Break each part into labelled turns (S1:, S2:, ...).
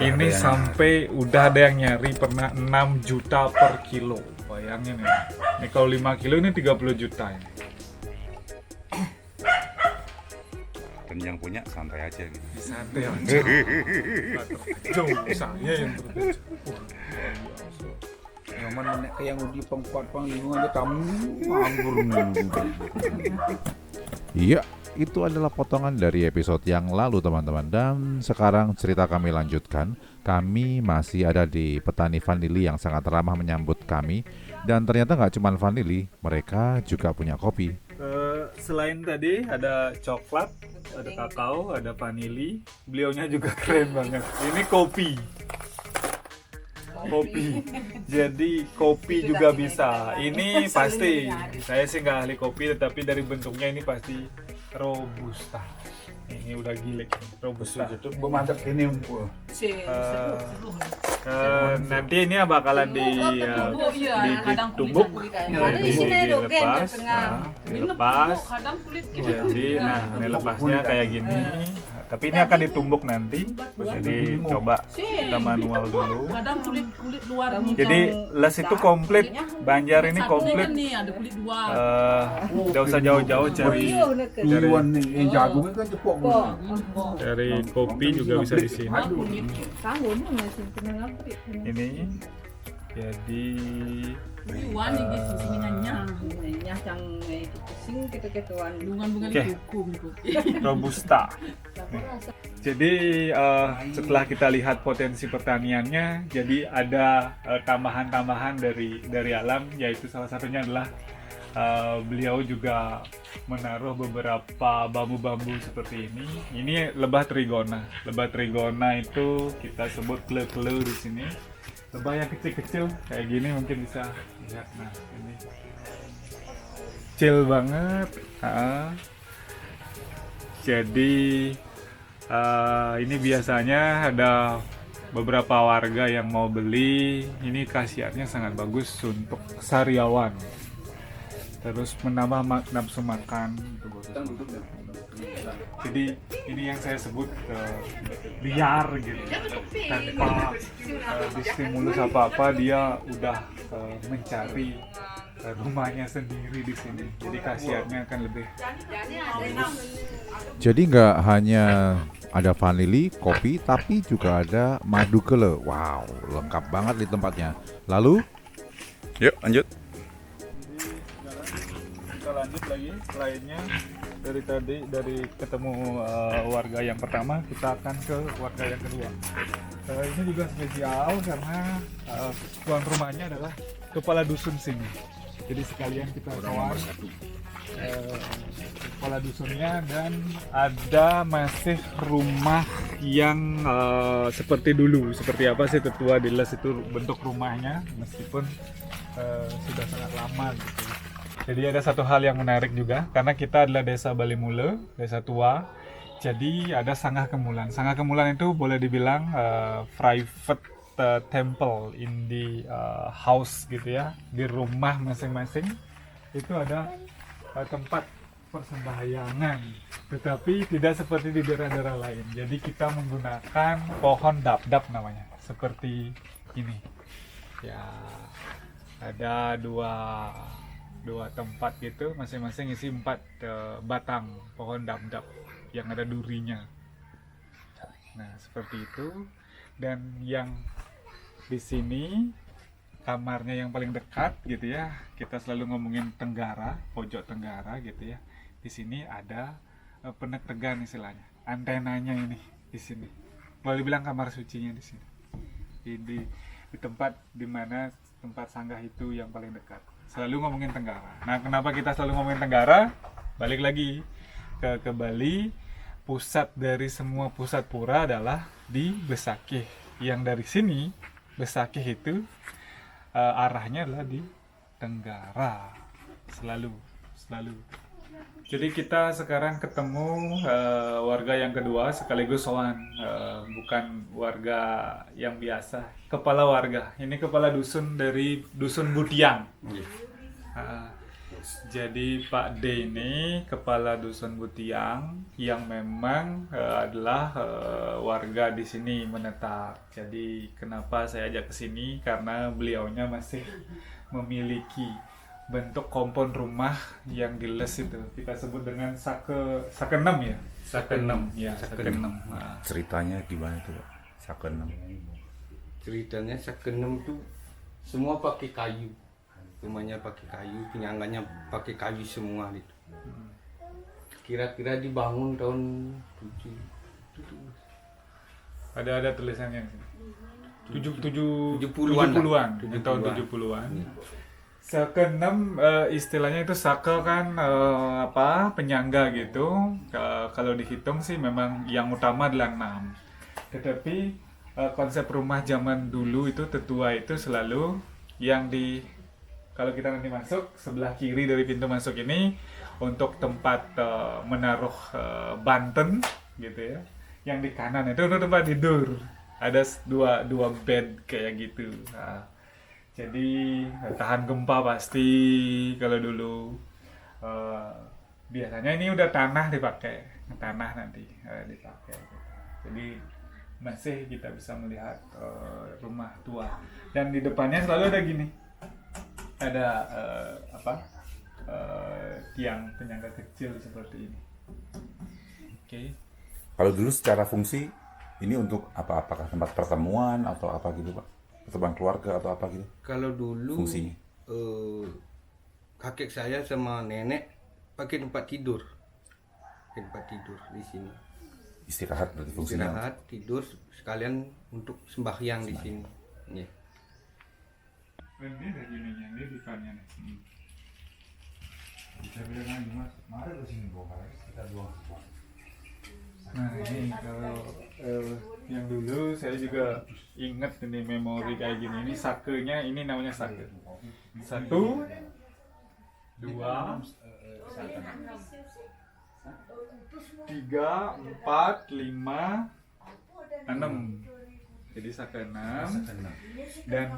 S1: Ini sampai udah ada yang nyari pernah 6 juta per kilo. Bayangin ya. Ini kalau 5 kilo ini 30 juta ini.
S2: Dan yang punya santai aja gitu.
S1: Santai aja. Jauh saya yang berbeda.
S3: Zaman nenek ke yang uji pengkuat lingkungan dia tamu anggur nih.
S4: Iya, itu adalah potongan dari episode yang lalu teman-teman. Dan sekarang cerita kami lanjutkan. Kami masih ada di petani vanili yang sangat ramah menyambut kami. Dan ternyata nggak cuma vanili, mereka juga punya kopi.
S1: Selain tadi ada coklat, ada kakao, ada vanili. Beliaunya juga keren banget. Ini kopi. Jadi kopi juga bisa. Ini pasti. Saya sih nggak ahli kopi, tetapi dari bentuknya ini pasti robusta. Ini udah gilek. Robusta.
S3: Itu bermadap ini empul.
S1: Nanti ini bakalan ditumbuk, dilepas, dilepas. Jadi, ini lepasnya kayak gini. Tapi ini akan ditumbuk nanti. Jadi coba kita manual dulu. Jadi les itu komplit, Banjar ini komplit. Nggak usah jauh-jauh cari
S3: Yang jago kan cepok.
S1: dari kopi juga bisa di sini. Ini jadi robusta. Jadi setelah kita lihat potensi pertaniannya, jadi ada tambahan-tambahan dari alam, yaitu salah satunya adalah beliau juga menaruh beberapa bambu-bambu seperti ini. Ini lebah trigona. Lebah trigona itu kita sebut kleu-kleu di sini. Lebah yang kecil-kecil kayak gini mungkin bisa lihat. Nah, ini kecil banget. Jadi ini biasanya ada beberapa warga yang mau beli. Ini khasiatnya sangat bagus untuk sariawan. Terus menambah nafsu makan. Jadi ini yang saya sebut liar gitu. Tanpa distimulus apa-apa, dia udah mencari rumahnya sendiri di sini. Jadi khasiatnya akan lebih bagus.
S4: Jadi nggak hanya ada vanili, kopi, tapi juga ada madu kele. Wow, lengkap banget di tempatnya. Lalu,
S2: Yuk lanjut.
S1: Kita lanjut lagi lainnya. Dari ketemu warga yang pertama, kita akan ke warga yang kedua. Ini juga spesial karena tuan rumahnya adalah kepala dusun sini. Jadi sekalian kita kawan kepala dusunnya, dan ada masih rumah yang seperti dulu. Seperti apa sih tetua di Les itu bentuk rumahnya, meskipun sudah sangat lama gitu. Jadi ada satu hal yang menarik juga, karena kita adalah desa Balimule, desa tua. Jadi ada Sangah Kemulan. Sangah Kemulan itu boleh dibilang private temple in the house gitu ya, di rumah masing-masing itu ada tempat persembahyangan, tetapi tidak seperti di daerah-daerah lain. Jadi kita menggunakan pohon dap-dap namanya, seperti ini. Ya, ada dua tempat gitu, masing-masing isi 4 batang pohon dap-dap yang ada durinya. Nah, seperti itu. Dan yang di sini kamarnya yang paling dekat gitu ya, kita selalu ngomongin tenggara, pojok tenggara gitu ya. Di sini ada penek tegan istilahnya, antenanya ini di sini. Boleh bilang kamar sucinya di sini. Di tempat dimana tempat sanggah itu yang paling dekat. Selalu ngomongin tenggara. Nah, kenapa kita selalu ngomongin tenggara? Balik lagi ke Bali. Pusat dari semua pusat pura adalah di Besakih. Yang dari sini Besakih itu arahnya adalah di tenggara. Selalu. Jadi kita sekarang ketemu warga yang kedua, sekaligus sowan, bukan warga yang biasa, kepala warga. Ini kepala dusun dari dusun Butiang. Jadi Pak D ini kepala dusun Butiang yang memang adalah warga di sini menetap. Jadi kenapa saya ajak ke sini karena beliaunya masih memiliki bentuk kompon rumah yang diles itu. Kita sebut dengan sakenem ya. Sakenem ya, sakenem. Nah,
S2: Ceritanya gimana tuh, Pak? Sakenem.
S5: Ceritanya Sakenem tuh semua pakai kayu, rumahnya pakai kayu, penyangganya pakai kayu semua itu. Kira-kira dibangun tahun 7
S1: ada tulisannya. 70-an,
S5: 70-an.
S1: tahun 70-an. Sakenem istilahnya itu sake kan penyangga gitu. Kalau dihitung sih memang yang utama adalah 6. Tetapi konsep rumah zaman dulu itu tetua itu selalu yang kalau kita nanti masuk sebelah kiri dari pintu masuk ini untuk tempat menaruh banten gitu ya. Yang di kanan itu untuk tempat tidur. Ada dua bed kayak gitu. Nah, jadi tahan gempa pasti kalau dulu. Biasanya ini udah tanah dipakai, tanah nanti dipakai. Gitu. Jadi masih kita bisa melihat rumah tua. Dan di depannya selalu ada gini, ada tiang penyangga kecil seperti ini. Oke.
S2: Kalau dulu secara fungsi ini untuk apa? Apakah tempat pertemuan atau apa gitu, Pak? Pertemuan keluarga atau apa gitu?
S5: Kalau dulu
S2: Fungsinya?
S5: kakek saya sama nenek pakai tempat tidur. Pakai tempat tidur di sini.
S2: Istirahat berarti fungsinya.
S5: Istirahat, tidur sekalian untuk sembahyang di sini. Ya.
S1: Dan ini ada gininya, ini depannya nih. Nah ini kalau yang dulu saya juga ingat ini memori kayak gini. Ini sakenya, ini namanya sake. 1, 2, 3, 4, 5, 6. Jadi sake 6. Dan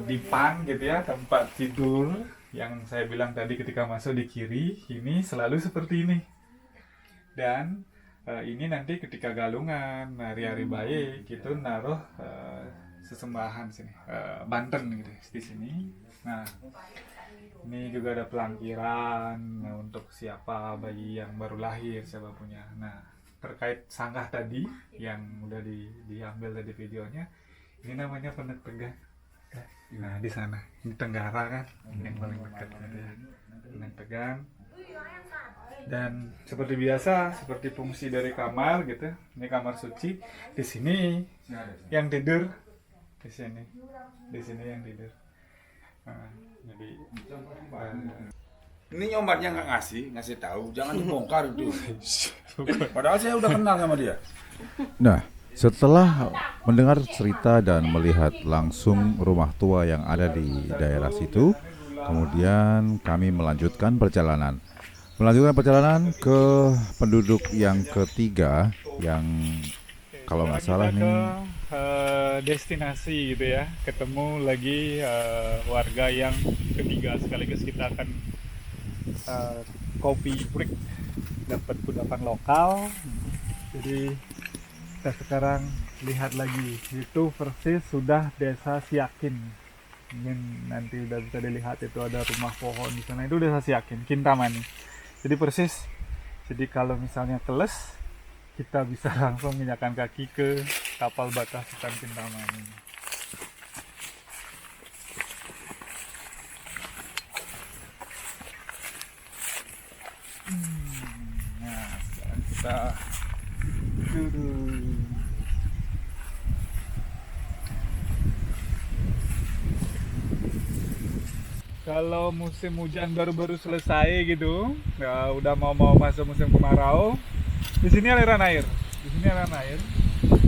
S1: dipan gitu ya, tempat tidur yang saya bilang tadi ketika masuk di kiri ini selalu seperti ini. Dan ini nanti ketika galungan hari-hari baik itu naruh sesembahan sini, banten gitu di sini. Nah, ini juga ada pelangkiran untuk siapa bayi yang baru lahir, siapa punya. Nah, terkait sanggah tadi yang udah diambil dari videonya, ini namanya Peneg-Tegan. Nah, di sana, di Tenggara kan, yang paling dekat gitu ya. Peneg-Tegan. Dan seperti biasa, seperti fungsi dari kamar gitu, ini kamar suci. Di sini yang tidur, di sini yang tidur. Nah, jadi
S3: Ini nyombatnya nggak ngasih tahu, jangan dibongkar itu. Padahal saya udah kenal sama dia.
S4: Nah, setelah mendengar cerita dan melihat langsung rumah tua yang ada di daerah situ, kemudian kami melanjutkan perjalanan ke penduduk yang ketiga, yang kalau nggak salah
S1: kita
S4: nih
S1: ke destinasi gitu ya, ketemu lagi warga yang ketiga, sekaligus kita akan kopi break, dapat kudapan lokal. Jadi kita sekarang lihat lagi, itu persis sudah desa Siakin. Mungkin nanti udah bisa dilihat itu ada rumah pohon di sana, itu desa Siakin, Kintamani. Jadi persis, jadi kalau misalnya keles, kita bisa langsung menginjakan kaki ke kapal batas hutan Kintamani. Nah, sekarang kita turun. Kalau musim hujan baru-baru selesai gitu, ya udah mau masuk musim kemarau. Di sini aliran air.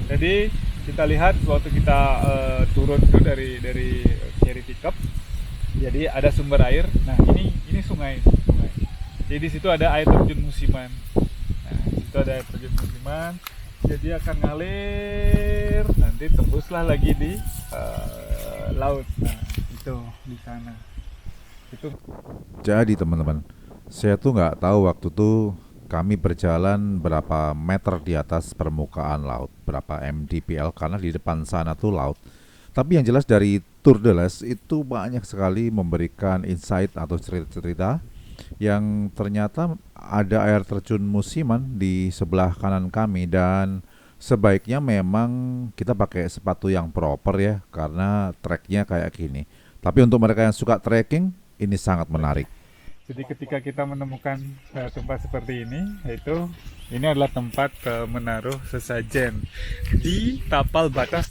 S1: Jadi kita lihat waktu kita turun itu dari Cherry Pickup. Jadi ada sumber air. Nah, ini sungai. Jadi di situ ada air terjun musiman. Nah, di situ ada air terjun musiman. Jadi akan ngalir, nanti tembuslah lagi di laut. Nah, itu di sana. Itu
S4: Jadi teman-teman, saya tuh nggak tahu waktu itu kami berjalan berapa meter di atas permukaan laut, berapa mdpl, karena di depan sana tuh laut. Tapi yang jelas dari Tour de l'Est itu banyak sekali memberikan insight atau cerita-cerita yang ternyata ada air terjun musiman di sebelah kanan kami, dan sebaiknya memang kita pakai sepatu yang proper ya, karena treknya kayak gini. Tapi untuk mereka yang suka trekking, ini sangat menarik.
S1: jadi ketika kita menemukan tempat seperti ini, yaitu ini adalah tempat menaruh sesajen di tapal batas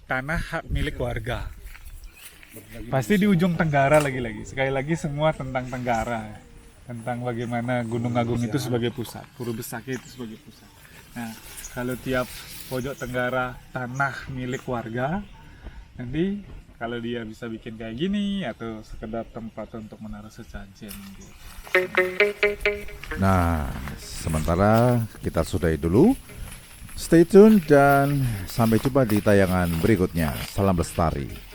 S1: tanah hak milik warga. Pasti di ujung Tenggara lagi-lagi. Sekali lagi semua tentang Tenggara, tentang bagaimana Gunung Agung itu sebagai pusat, Pura Besaki itu sebagai pusat. Nah, kalau tiap pojok Tenggara tanah milik warga, nanti kalau dia bisa bikin kayak gini atau sekedar tempat untuk menaruh sesajen gitu.
S4: Nah, sementara kita sudahi dulu. Stay tune dan sampai jumpa di tayangan berikutnya. Salam lestari.